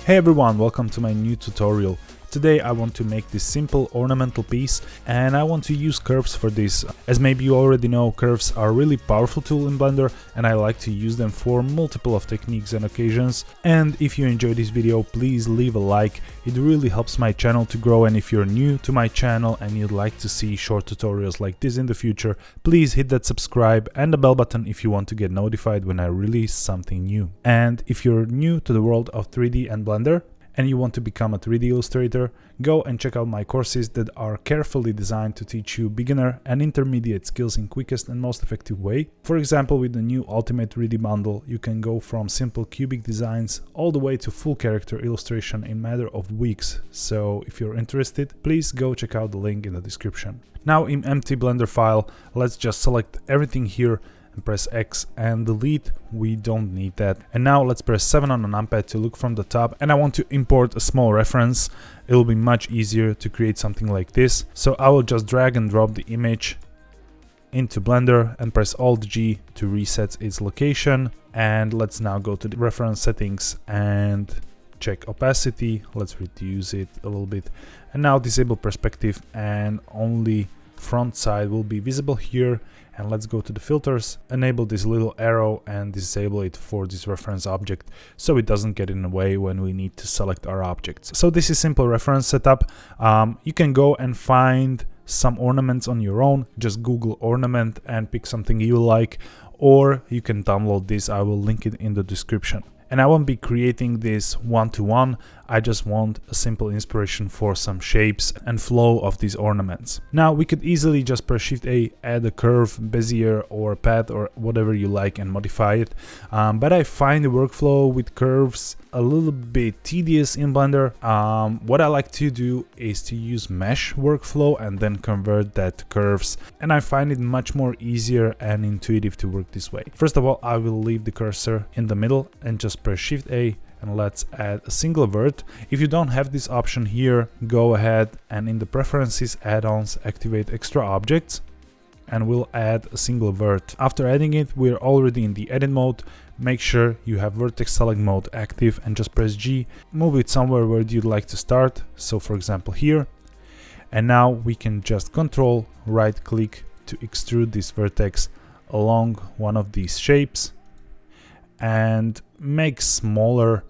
Hey everyone, welcome to my new tutorial. Today I want to make this simple ornamental piece and I want to use curves for this. As maybe you already know, curves are a really powerful tool in Blender and I like to use them for multiple of techniques and occasions. And if you enjoyed this video, please leave a like, it really helps my channel to grow. And if you're new to my channel and you'd like to see short tutorials like this in the future, please hit that subscribe and the bell button if you want to get notified when I release something new. And if you're new to the world of 3D and Blender, and you want to become a 3D illustrator, go and check out my courses that are carefully designed to teach you beginner and intermediate skills in quickest and most effective way. For example, with the new Ultimate 3D bundle, you can go from simple cubic designs all the way to full character illustration in a matter of weeks. So if you're interested, please go check out the link in the description. Now in empty Blender file, let's just select everything here and press X and delete. We don't need that. And now let's press 7 on the numpad to look from the top, and I want to import a small reference. It will be much easier to create something like this. So I will just drag and drop the image into Blender and press Alt G to reset its location. And let's now go to the reference settings and check opacity. Let's reduce it a little bit and now disable perspective, and only front side will be visible here. And let's go to the filters, enable this little arrow and disable it for this reference object so it doesn't get in the way when we need to select our objects. So this is simple reference setup. You can go and find some ornaments on your own. Just Google ornament and pick something you like, or you can download this. I will link it in the description. And I won't be creating this one-to-one, I just want a simple inspiration for some shapes and flow of these ornaments. Now we could easily just press Shift A, add a curve, bezier or path or whatever you like and modify it. But I find the workflow with curves a little bit tedious in Blender. What I like to do is to use mesh workflow and then convert that to curves. And I find it much more easier and intuitive to work this way. First of all, I will leave the cursor in the middle and just press Shift A. And let's add a single vert. If you don't have this option here, go ahead and in the preferences add-ons activate extra objects and we'll add a single vert. After adding it, we're already in the edit mode. Make sure you have vertex select mode active and just press G. Move it somewhere where you'd like to start. So for example here. And now we can just control right click to extrude this vertex along one of these shapes and make smaller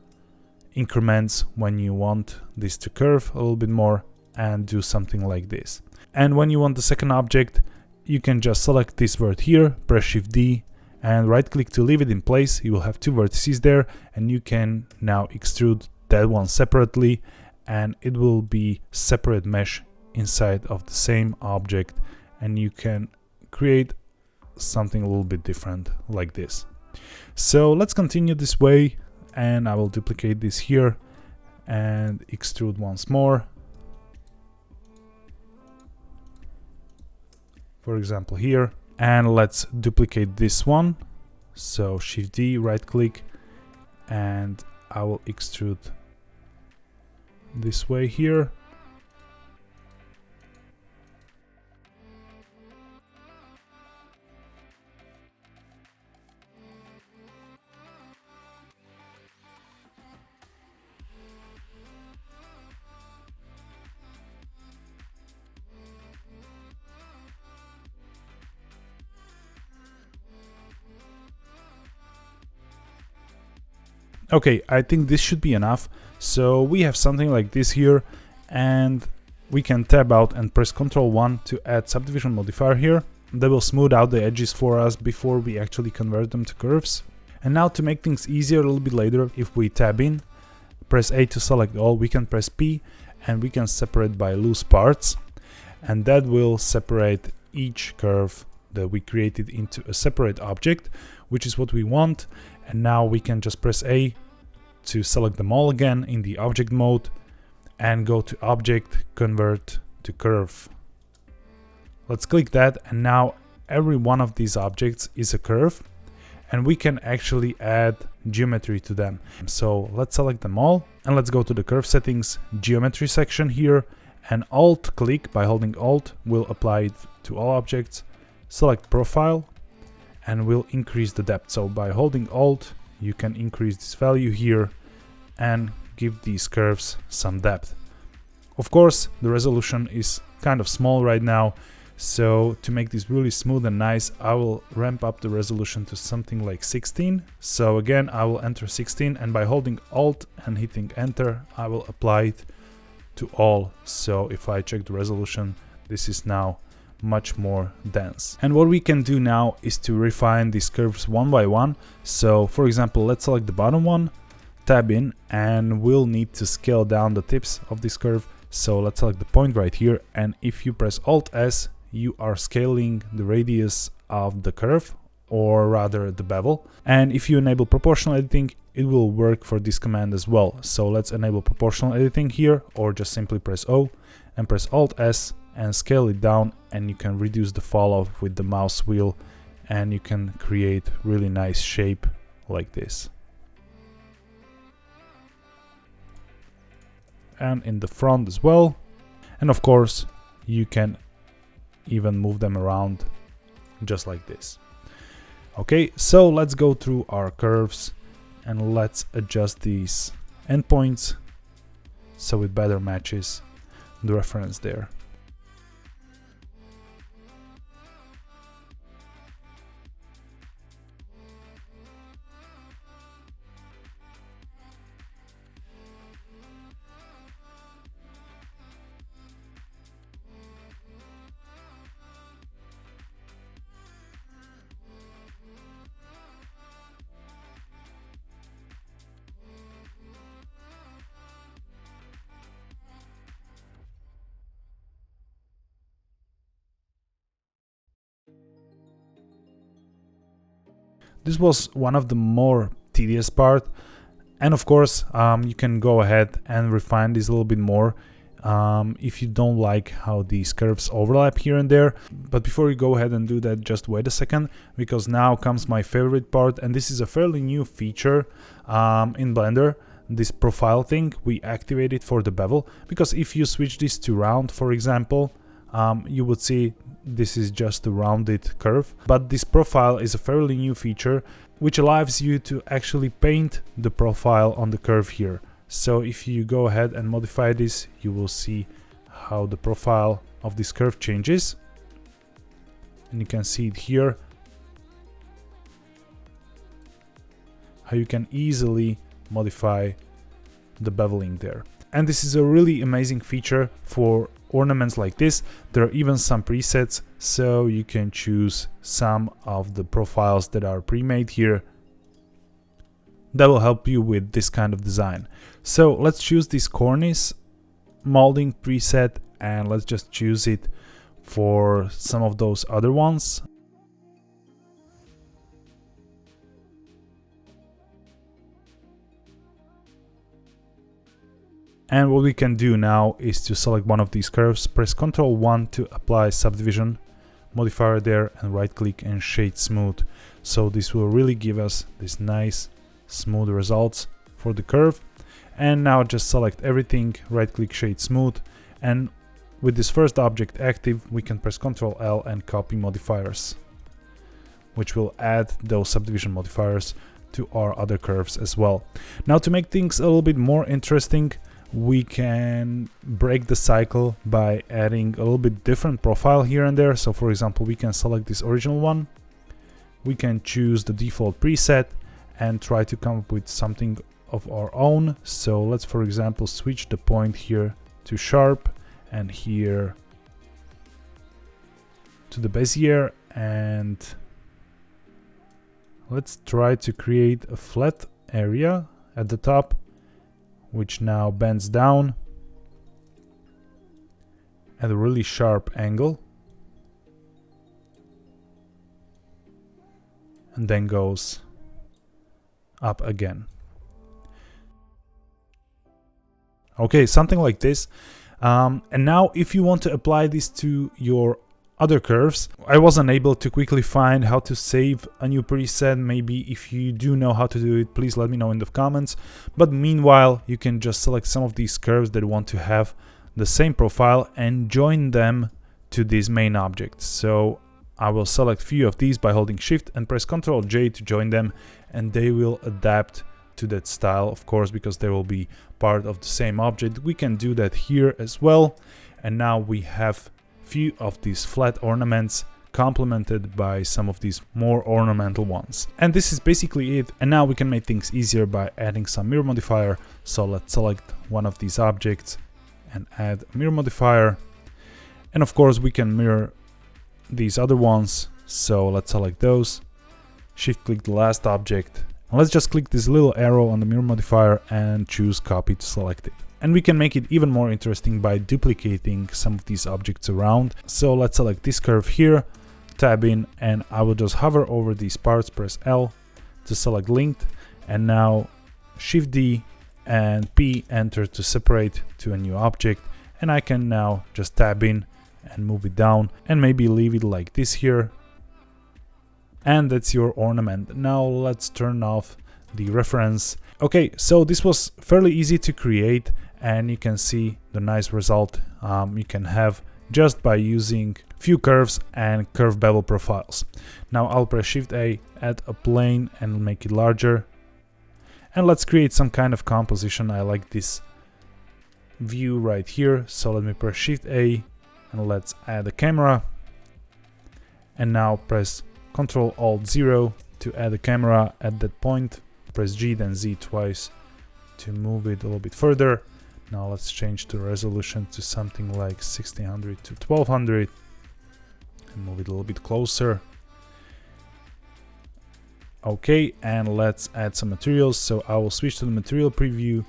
increments when you want this to curve a little bit more and do something like this. And when you want the second object, you can just select this vert here, press Shift D and right click to leave it in place. You will have two vertices there and you can now extrude that one separately and it will be separate mesh inside of the same object, and you can create something a little bit different like this. So let's continue this way. And I will duplicate this here and extrude once more. For example here. And let's duplicate this one. So Shift D, right click, and I will extrude this way here. Okay, I think this should be enough. So we have something like this here, and we can tab out and press Ctrl 1 to add subdivision modifier here. That will smooth out the edges for us before we actually convert them to curves. And now to make things easier a little bit later, if we tab in, press A to select all, we can press P and we can separate by loose parts. And that will separate each curve that we created into a separate object, which is what we want. And now we can just press A to select them all again in the object mode and go to object, convert to curve. Let's click that, and now every one of these objects is a curve and we can actually add geometry to them. So let's select them all and let's go to the curve settings, geometry section here, and Alt click by holding Alt will apply it to all objects. Select profile and we'll increase the depth. So by holding Alt, you can increase this value here and give these curves some depth. Of course, the resolution is kind of small right now, so to make this really smooth and nice, I will ramp up the resolution to something like 16. So again, I will enter 16, and by holding Alt and hitting Enter, I will apply it to all. So if I check the resolution, this is now much more dense. And what we can do now is to refine these curves one by one. So for example, let's select the bottom one, tab in, and we'll need to scale down the tips of this curve. So let's select the point right here, and if you press Alt S, you are scaling the radius of the curve, or rather the bevel. And if you enable proportional editing, it will work for this command as well. So let's enable proportional editing here, or just simply press O and press Alt S and scale it down, and you can reduce the fall off with the mouse wheel, and you can create really nice shape like this. And in the front as well. And of course, you can even move them around just like this. Okay, so let's go through our curves and let's adjust these endpoints so it better matches the reference there. This was one of the more tedious part, and of course you can go ahead and refine this a little bit more if you don't like how these curves overlap here and there. But before you go ahead and do that, just wait a second, because now comes my favorite part, and this is a fairly new feature in Blender. This profile thing, we activate it for the bevel, because if you switch this to round, for example, you would see this is just a rounded curve. But this profile is a fairly new feature which allows you to actually paint the profile on the curve here. So if you go ahead and modify this, you will see how the profile of this curve changes, and you can see it here, how you can easily modify the beveling there. And this is a really amazing feature for ornaments like this. There are even some presets, so you can choose some of the profiles that are pre-made here that will help you with this kind of design. So let's choose this cornice molding preset, and let's just choose it for some of those other ones. And what we can do now is to select one of these curves, press Ctrl 1 to apply subdivision, modifier there, and right click and shade smooth. So this will really give us this nice smooth results for the curve. And now just select everything, right click, shade smooth, and with this first object active, we can press Ctrl L and copy modifiers, which will add those subdivision modifiers to our other curves as well. Now, to make things a little bit more interesting, we can break the cycle by adding a little bit different profile here and there. So for example, we can select this original one, we can choose the default preset and try to come up with something of our own. So let's, for example, switch the point here to sharp and here to the Bezier, and let's try to create a flat area at the top, which now bends down at a really sharp angle and then goes up again. Okay, something like this. And now if you want to apply this to your other curves, I wasn't able to quickly find how to save a new preset. Maybe if you do know how to do it, please let me know in the comments. But meanwhile, you can just select some of these curves that want to have the same profile and join them to this main object. So I will select few of these by holding Shift and press Ctrl J to join them, and they will adapt to that style, of course, because they will be part of the same object. We can do that here as well. And now we have few of these flat ornaments complemented by some of these more ornamental ones. And this is basically it. And now we can make things easier by adding some mirror modifier. So let's select one of these objects and add a mirror modifier. And of course we can mirror these other ones. So let's select those, shift click the last object. And let's just click this little arrow on the mirror modifier and choose copy to select it. And we can make it even more interesting by duplicating some of these objects around. So let's select this curve here, tab in, and I will just hover over these parts, press L to select linked, and now Shift D and P, enter to separate to a new object. And I can now just tab in and move it down and maybe leave it like this here. And that's your ornament. Now let's turn off the reference. Okay, so this was fairly easy to create, and you can see the nice result you can have just by using few curves and curve bevel profiles. Now I'll press Shift A, add a plane and make it larger. And let's create some kind of composition. I like this view right here. So let me press Shift A and let's add a camera. And now press Ctrl Alt 0 to add a camera at that point. Press G then Z twice to move it a little bit further. Now let's change the resolution to something like 1600 to 1200 and move it a little bit closer. Okay, and let's add some materials. So I will switch to the material preview,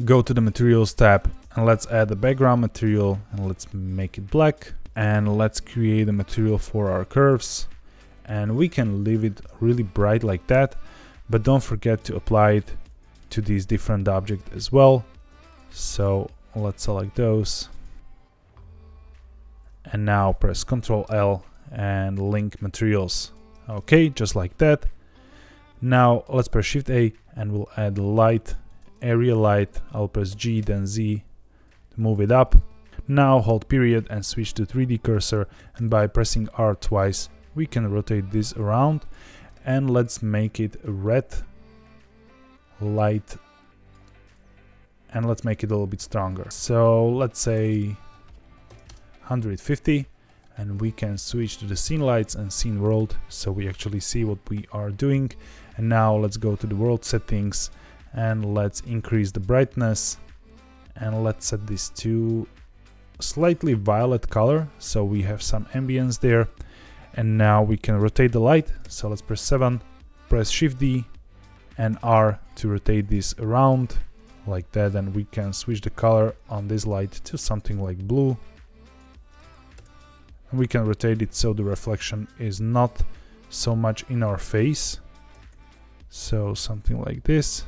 go to the materials tab, and let's add the background material and let's make it black. And let's create a material for our curves. And we can leave it really bright like that, but don't forget to apply it to these different objects as well. So let's select those. And now press Ctrl L and link materials. Okay, just like that. Now let's press Shift A and we'll add light, area light. I'll press G then Z to move it up. Now hold period and switch to 3D cursor, and by pressing R twice we can rotate this around, and let's make it red light, and let's make it a little bit stronger. So let's say 150, and we can switch to the scene lights and scene world so we actually see what we are doing. And now let's go to the world settings and let's increase the brightness, and let's set this to slightly violet color so we have some ambience there. And now we can rotate the light. So let's press 7, press Shift D and R to rotate this around like that, and we can switch the color on this light to something like blue. And we can rotate it so the reflection is not so much in our face. So something like this.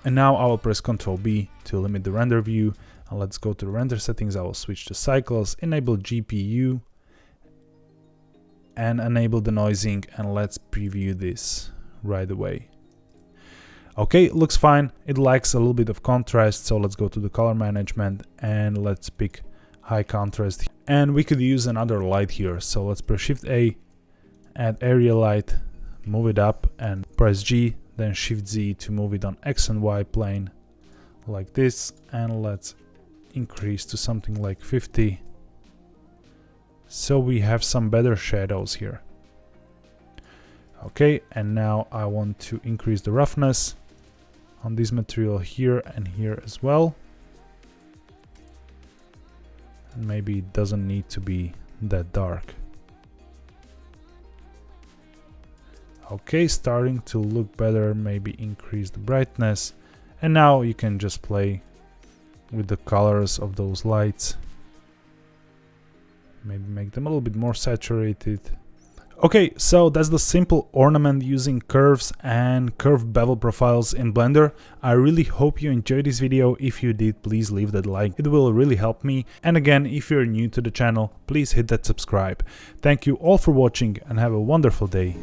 And now I will press Ctrl B to limit the render view. And let's go to the render settings. I will switch to cycles, enable GPU, and enable denoising, and let's preview this right away. Okay, looks fine. It lacks a little bit of contrast, so let's go to the color management and let's pick high contrast. And we could use another light here, so let's press Shift A, add area light, move it up, and press G, then Shift Z to move it on X and Y plane like this, and let's increase to something like 50. So we have some better shadows here. Okay, and now I want to increase the roughness on this material here and here as well. And maybe it doesn't need to be that dark. Okay, starting to look better. Maybe increase the brightness. And now you can just play with the colors of those lights. Maybe make them a little bit more saturated. Okay, so that's the simple ornament using curves and curve bevel profiles in Blender. I really hope you enjoyed this video. If you did, please leave that like. It will really help me. And again, if you're new to the channel, please hit that subscribe. Thank you all for watching and have a wonderful day.